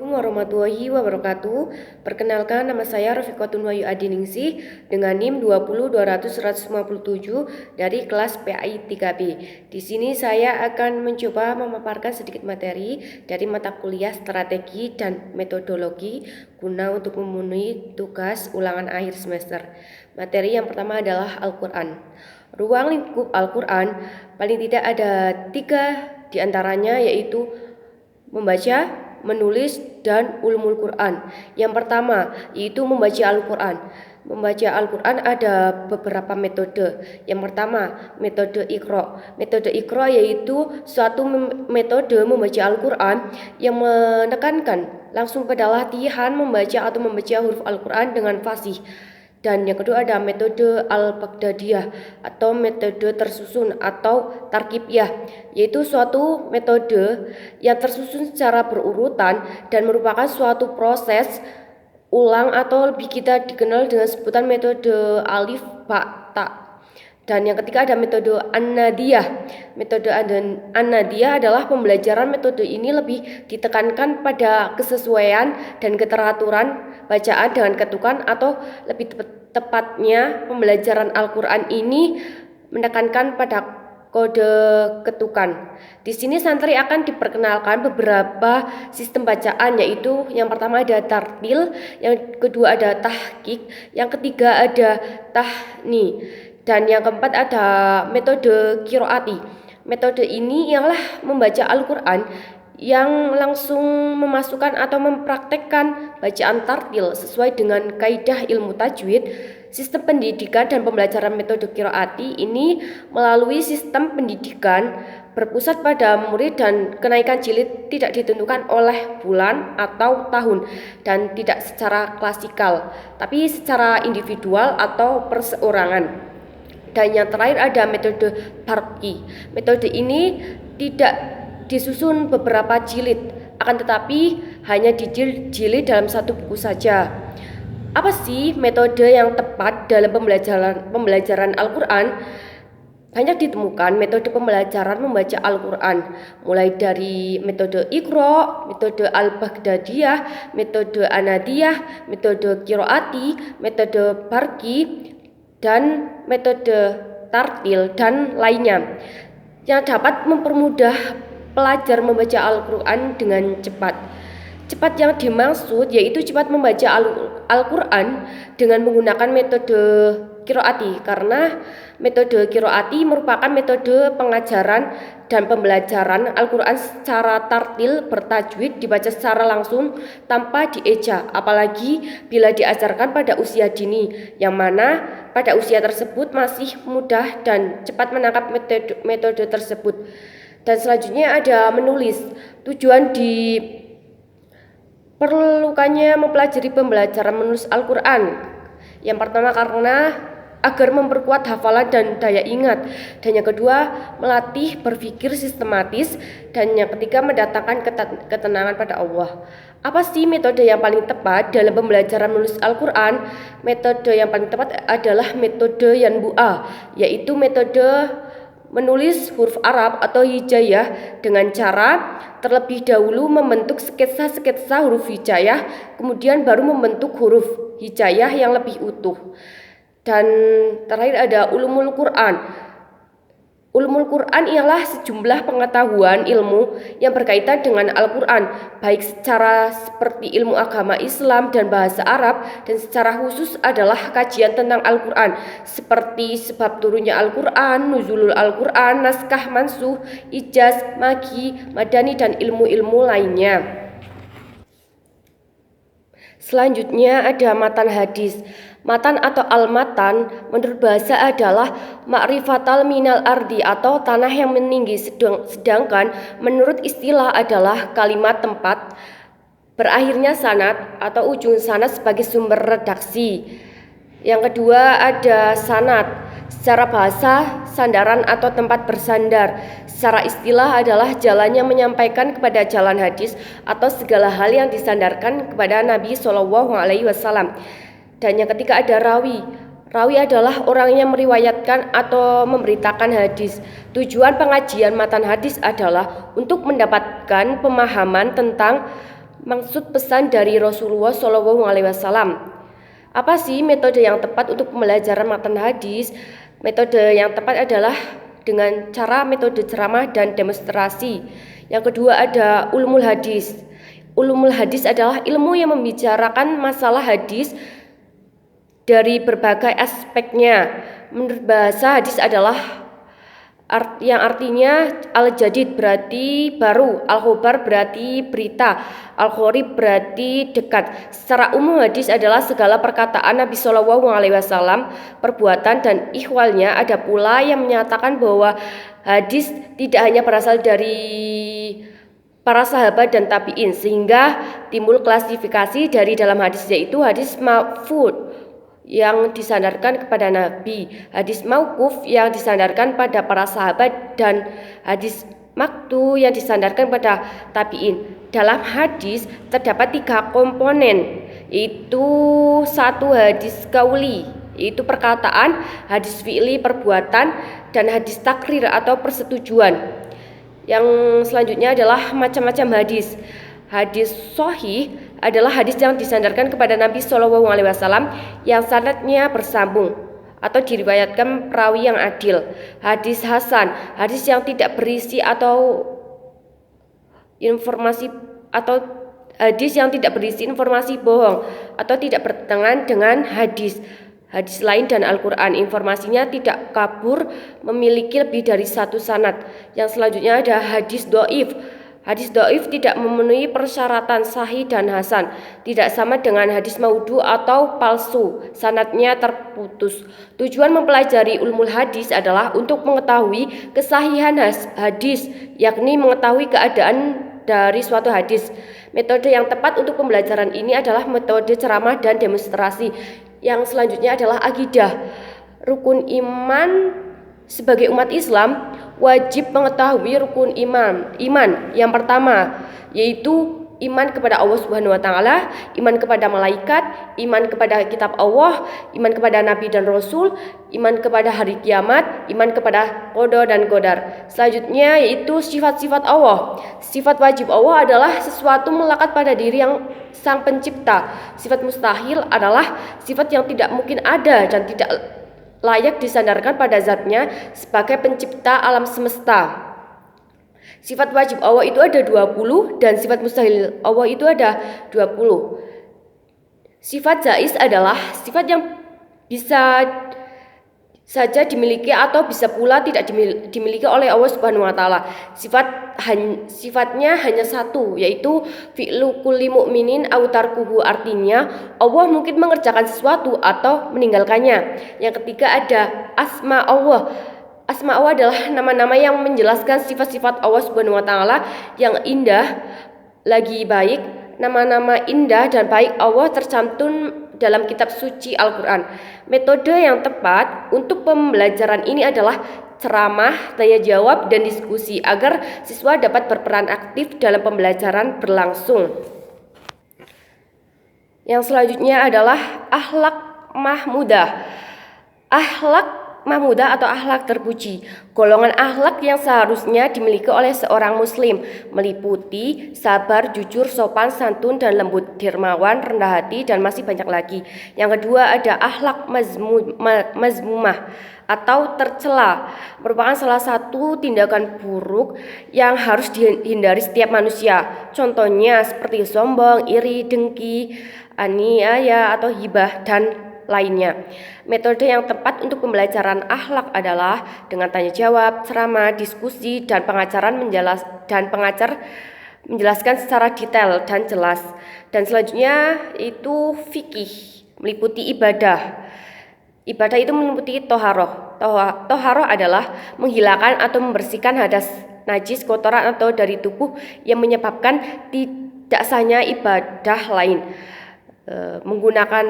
Assalamualaikum warahmatullahi wabarakatuh. Perkenalkan, nama saya Rafiqatun Wahyu Adiningsih dengan NIM 2010057 dari kelas PAI 3B. Di sini saya akan mencoba memaparkan sedikit materi dari mata kuliah strategi dan metodologi guna untuk memenuhi tugas ulangan akhir semester. Materi yang pertama adalah Al-Quran. Ruang lingkup Al-Quran paling tidak ada 3 diantaranya, yaitu membaca, menulis, dan ulumul Quran. Yang pertama yaitu membaca Al-Quran. Membaca Al-Quran ada beberapa metode. Yang pertama, metode Iqra. Metode Iqra yaitu suatu metode membaca Al-Quran yang menekankan langsung pada latihan membaca atau membaca huruf Al-Quran dengan fasih. Dan yang kedua ada metode Al-Baghdadiyah atau metode tersusun atau tarkibiyah, yaitu suatu metode yang tersusun secara berurutan dan merupakan suatu proses ulang atau lebih kita dikenal dengan sebutan metode alif ba ta. Dan yang ketiga ada metode An-Nadiyah. Metode An-Nadiyah adalah pembelajaran metode ini lebih ditekankan pada kesesuaian dan keteraturan bacaan dengan ketukan, atau lebih tepatnya pembelajaran Al-Quran ini menekankan pada kode ketukan. Di sini santri akan diperkenalkan beberapa sistem bacaan, yaitu yang pertama ada tartil, yang kedua ada tahqiq, yang ketiga ada tahni, dan yang keempat ada metode qiraati. Metode ini ialah membaca Al-Quran yang langsung memasukkan atau mempraktekkan bacaan tartil sesuai dengan kaidah ilmu tajwid. Sistem pendidikan dan pembelajaran metode qiraati ini melalui sistem pendidikan berpusat pada murid dan kenaikan jilid tidak ditentukan oleh bulan atau tahun dan tidak secara klasikal, tapi secara individual atau perseorangan. Dan yang terakhir ada metode tarqi. Metode ini tidak disusun beberapa jilid, akan tetapi hanya dijilid dalam satu buku saja. Apa sih metode yang tepat dalam pembelajaran Al-Quran? Banyak ditemukan metode pembelajaran membaca Al-Quran, mulai dari metode Iqra, metode Al-Baghdadiyah, metode An-Nadiyah, metode qiraati, metode barqi, dan metode tartil dan lainnya, yang dapat mempermudah pelajar membaca Al-Quran dengan cepat. Cepat yang dimaksud yaitu cepat membaca Al-Quran dengan menggunakan metode qiraati, karena metode qiraati merupakan metode pengajaran dan pembelajaran Al-Quran secara tartil bertajwid, dibaca secara langsung tanpa dieja, apalagi bila diajarkan pada usia dini, yang mana pada usia tersebut masih mudah dan cepat menangkap metode tersebut. Dan selanjutnya ada menulis. Tujuan diperlukannya mempelajari pembelajaran menulis Al-Quran. Yang pertama karena agar memperkuat hafalan dan daya ingat, dan yang kedua melatih berpikir sistematis, dan yang ketiga mendatangkan ketenangan pada Allah. Apa sih metode yang paling tepat dalam pembelajaran menulis Al-Quran? Metode yang paling tepat adalah metode Yanbu'a, yaitu metode menulis huruf Arab atau hijaiyah dengan cara terlebih dahulu membentuk sketsa huruf hijaiyah, kemudian baru membentuk huruf hijaiyah yang lebih utuh. Dan terakhir ada ulumul Quran. Ulumul Quran ialah sejumlah pengetahuan ilmu yang berkaitan dengan Al-Quran, baik secara seperti ilmu agama Islam dan bahasa Arab, dan secara khusus adalah kajian tentang Al-Quran seperti sebab turunnya Al-Quran, nuzulul Al-Quran, naskah mansuh, ijaz, magi, madani, dan ilmu-ilmu lainnya. Selanjutnya ada matan hadis. Matan atau al-matan menurut bahasa adalah ma'rifatal minal ardi atau tanah yang meninggi, sedangkan menurut istilah adalah kalimat tempat berakhirnya sanad atau ujung sanad sebagai sumber redaksi. Yang kedua ada sanad. Secara bahasa, sandaran atau tempat bersandar. Secara istilah adalah jalan yang menyampaikan kepada jalan hadis atau segala hal yang disandarkan kepada Nabi SAW. Dan yang ketiga ada rawi. Rawi adalah orang yang meriwayatkan atau memberitakan hadis. Tujuan pengajian matan hadis adalah untuk mendapatkan pemahaman tentang Maksud pesan dari Rasulullah SAW. Apa sih metode yang tepat untuk pembelajaran matan hadis? Metode yang tepat adalah dengan cara metode ceramah dan demonstrasi. Yang kedua ada ulumul hadis. Ulumul hadis adalah ilmu yang membicarakan masalah hadis dari berbagai aspeknya. Menurut bahasa, hadis adalah yang artinya al-jadid berarti baru, al-khobar berarti berita, al-khorib berarti dekat. Secara umum hadis adalah segala perkataan Nabi SAW, perbuatan dan ikhwalnya. Ada pula yang menyatakan bahwa hadis tidak hanya berasal dari para sahabat dan tabi'in, sehingga timbul klasifikasi dari dalam hadis, yaitu hadis ma'fud yang disandarkan kepada Nabi, hadis mauquf yang disandarkan pada para sahabat, dan hadis maktu yang disandarkan pada tabi'in. Dalam hadis terdapat 3 komponen, yaitu 1 hadis qauli, yaitu perkataan, hadis fi'li perbuatan, dan hadis takrir atau persetujuan. Yang selanjutnya adalah macam-macam hadis. Hadis sahih adalah hadis yang disandarkan kepada Nabi SAW yang sanadnya bersambung atau diriwayatkan perawi yang adil. Hadis hasan, hadis yang tidak berisi atau informasi atau hadis yang tidak berisi informasi bohong atau tidak bertentangan dengan hadis lain dan Al-Quran. Informasinya tidak kabur, memiliki lebih dari 1 sanad. Yang selanjutnya ada hadis do'if. Hadis do'if tidak memenuhi persyaratan sahih dan hasan, tidak sama dengan hadis maudhu atau palsu, sanadnya terputus. Tujuan mempelajari ulumul hadis adalah untuk mengetahui kesahihan hadis, yakni mengetahui keadaan dari suatu hadis. Metode yang tepat untuk pembelajaran ini adalah metode ceramah dan demonstrasi. Yang selanjutnya adalah akidah. Rukun iman. Sebagai umat Islam wajib mengetahui rukun iman. Yang pertama yaitu iman kepada Allah Subhanahu wa taala, iman kepada malaikat, iman kepada kitab Allah, iman kepada nabi dan rasul, iman kepada hari kiamat, iman kepada qada dan qadar. Selanjutnya yaitu sifat-sifat Allah. Sifat wajib Allah adalah sesuatu melekat pada diri yang Sang Pencipta. Sifat mustahil adalah sifat yang tidak mungkin ada dan tidak layak disandarkan pada zatnya sebagai pencipta alam semesta. Sifat wajib Allah itu ada 20 dan sifat mustahil Allah itu ada 20. Sifat jaiz adalah sifat yang bisa saja dimiliki atau bisa pula tidak dimiliki oleh Allah Subhanahu wa taala. Sifatnya hanya 1, yaitu fi'lu kulli mu'minin aw tarkuhu, artinya Allah mungkin mengerjakan sesuatu atau meninggalkannya. Yang ketiga ada asma Allah. Asma Allah adalah nama-nama yang menjelaskan sifat-sifat Allah Subhanahu wa taala yang indah lagi baik. Nama-nama indah dan baik Allah tercantum dalam kitab suci Al-Quran. Metode yang tepat untuk pembelajaran ini adalah ceramah, tanya jawab, dan diskusi agar siswa dapat berperan aktif dalam pembelajaran berlangsung. Yang selanjutnya adalah akhlak mahmudah. Akhlak mahmudah atau akhlak terpuji, golongan akhlak yang seharusnya dimiliki oleh seorang muslim, meliputi sabar, jujur, sopan, santun, dan lembut, dermawan, rendah hati, dan masih banyak lagi. Yang kedua ada akhlak mazmumah atau tercela, merupakan salah satu tindakan buruk yang harus dihindari setiap manusia. Contohnya seperti sombong, iri, dengki, aniaya, atau hibah, dan lainnya. Metode yang tepat untuk pembelajaran akhlak adalah dengan tanya jawab, ceramah, diskusi, dan pengajar menjelaskan secara detail dan jelas. Dan selanjutnya itu fikih, meliputi ibadah. Ibadah itu meliputi toharoh. Toharoh adalah menghilangkan atau membersihkan hadas, najis, kotoran atau dari tubuh yang menyebabkan tidak sahnya ibadah lain. Menggunakan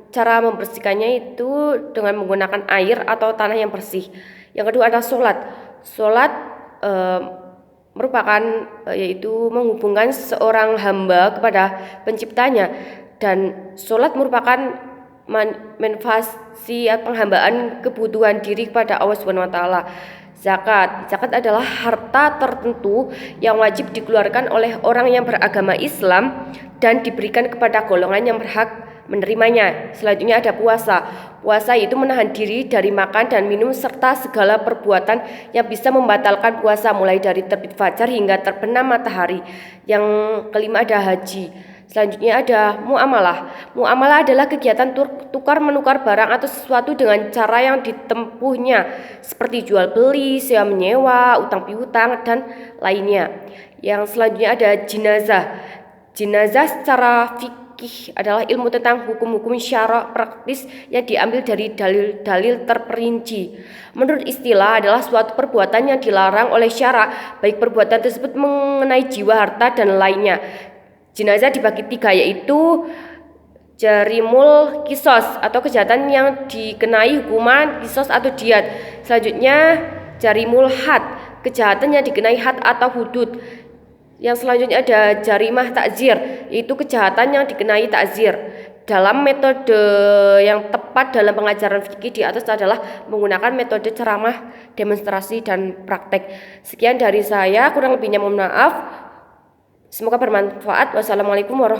cara membersihkannya itu dengan menggunakan air atau tanah yang bersih. Yang kedua ada sholat. Sholat merupakan yaitu menghubungkan seorang hamba kepada penciptanya, dan sholat merupakan manifestasi penghambaan kebutuhan diri kepada Allah Subhanahu wa taala. Zakat. Zakat adalah harta tertentu yang wajib dikeluarkan oleh orang yang beragama Islam dan diberikan kepada golongan yang berhak menerimanya. Selanjutnya ada puasa. Puasa itu menahan diri dari makan dan minum serta segala perbuatan yang bisa membatalkan puasa, mulai dari terbit fajar hingga terbenam matahari. Yang kelima ada haji. Selanjutnya ada muamalah. Muamalah adalah kegiatan tukar menukar barang atau sesuatu dengan cara yang ditempuhnya, seperti jual beli, sewa menyewa, utang piutang, dan lainnya. Yang selanjutnya ada jenazah. Jenazah secara fikih adalah ilmu tentang hukum-hukum syara praktis yang diambil dari dalil-dalil terperinci. Menurut istilah adalah suatu perbuatan yang dilarang oleh syara, baik perbuatan tersebut mengenai jiwa, harta, dan lainnya. Jenazah dibagi 3, yaitu jarimul kisos atau kejahatan yang dikenai hukuman kisos atau diat. Selanjutnya jarimul had, kejahatan yang dikenai had atau hudud. Yang selanjutnya ada jarimah takzir, yaitu kejahatan yang dikenai takzir. Dalam metode yang tepat dalam pengajaran fikih di atas adalah menggunakan metode ceramah, demonstrasi, dan praktek. Sekian dari saya, kurang lebihnya mohon maaf. Semoga bermanfaat. Wassalamualaikum warahmatullahi wabarakatuh.